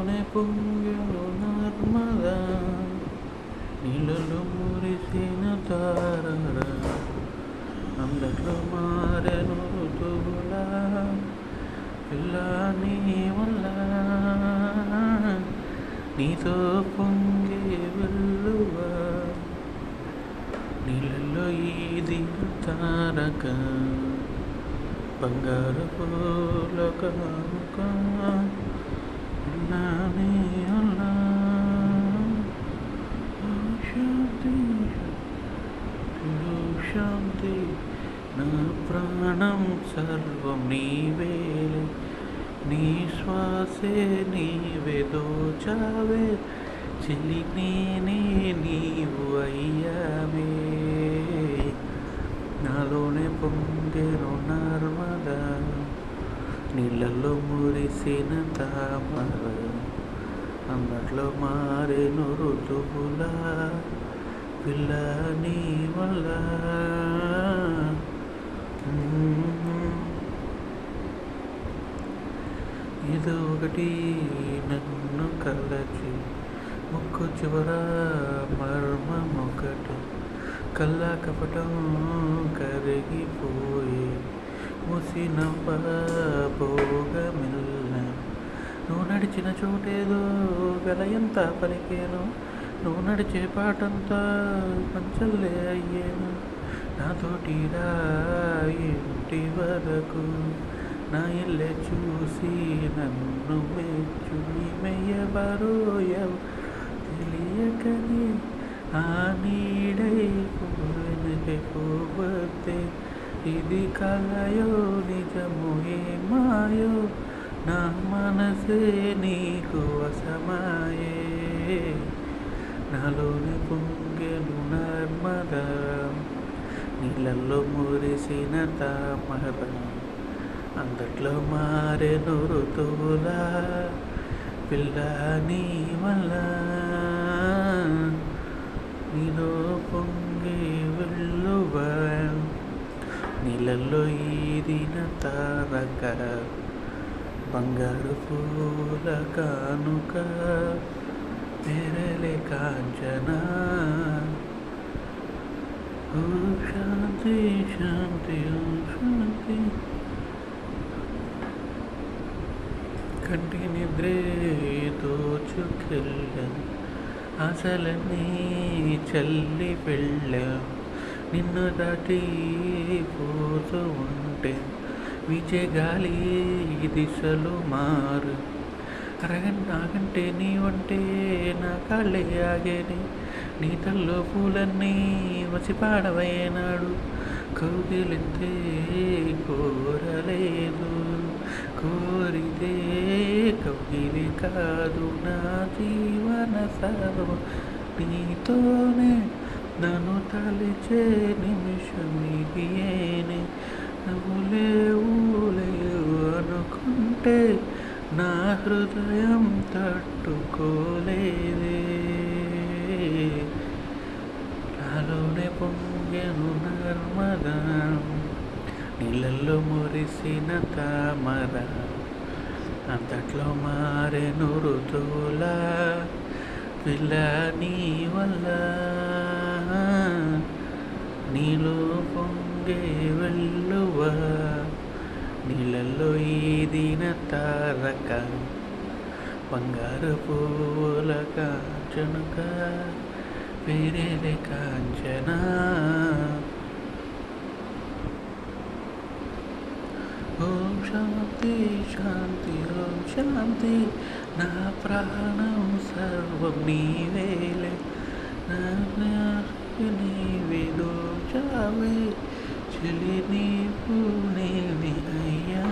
నాలోనే పొంగెను నర్మదా, నీళ్ళలో మురిసిన తారరా, అందట్లో మారెను ఋతువులా, పిల్ల నీ వల్ల నీతో పొంగే వెల్లువా, నీళ్ళల్లో ఈది తారక, బంగారు పూల కానుక, పిల్ల నీ వల్ల శాంతి శాంతి, నా ప్రాణం సర్వం నీవేలే, నీ శ్వాసే నీవే దోచావే, చెలి నేనే నీవు అయ్యావే, నాలోనే పొంగెను నర్మదా, నీళ్ళల్లో మురిసిన తామర, అందట్లో మారెను ఋతువులా, పిల్ల నీ వల్ల. ఇది ఒకటి నన్ను కలచి, ముక్కు చివర మర్మం ఒకటి, కల్లా కపటం కరిగిపోయి ముసినవ్వ పోగమిల్ల, నువ్వు నడిచిన చోటేదో వెలయంత పలికేను, నువ్వు నడిచే పాటంతా పంచల్లే అయ్యేను, నాతోటి రా ఇంటి వరకు, నా ఇల్లే చూసి నన్ను మెచ్చు, ఈమెయ్యెవరో తెలియకని ఆ నీడై వెనకే పోవద్దే, ఇది కలయో నిజమో ఏ మాయో, నా మనసే నీకు వశమాయే, నాలోనే పొంగెను నర్మదా, నీళ్ళల్లో మురిసిన తామర, అందట్లో మారెను ఋతువులా, పిల్ల నీ వల్ల, నీలో పొంగే వెల్లువా, నీళ్ళల్లో ఈదిన తారక, బంగారు పూల కానుక, పేరలే కాంచనా, ఓ శాంతి శాంతి ఓ శాంతి, కంటి నిద్రే దోచుకెళ్ళ, అసలన్నీ చల్లి వెళ్ళ, నిన్ను దాటి పోతూ ఉంటే విజయ గాలి దిశలు మారు, అరగంటే నీ వంటే నా కాళ్ళే ఆగేని, నీ తల్లో పూలన్నీ వసిపాడవైనాడు, కౌగిలింతే కోరలేదు, కోరితే కౌగిలి కాదు, నా జీవన సర్వం నీతోనే, నన్ను తలిచే నిమిషం ఇదియేనే, నువ్వు లేవు అనుకుంటే నా హృదయం తట్టుకోలేదే, నాలోనే పొంగెను నర్మదా, నీళ్ళల్లో మురిసిన తామర, అంతట్లో మారెను ఋతువులా, పిల్ల నీ వల్ల, నీలో పొంగే వెల్లువా, నీళ్ళల్లో ఈదిన తారక, బంగారు పూల కాంచనుక, పేరేలే కాంచనా, ఓం శాంతి శాంతి ఓం శాంతి, నా ప్రాణం సర్వం నీవేలే, నీవే దోచావే, చెలి నీవు నేనే అయ్యా.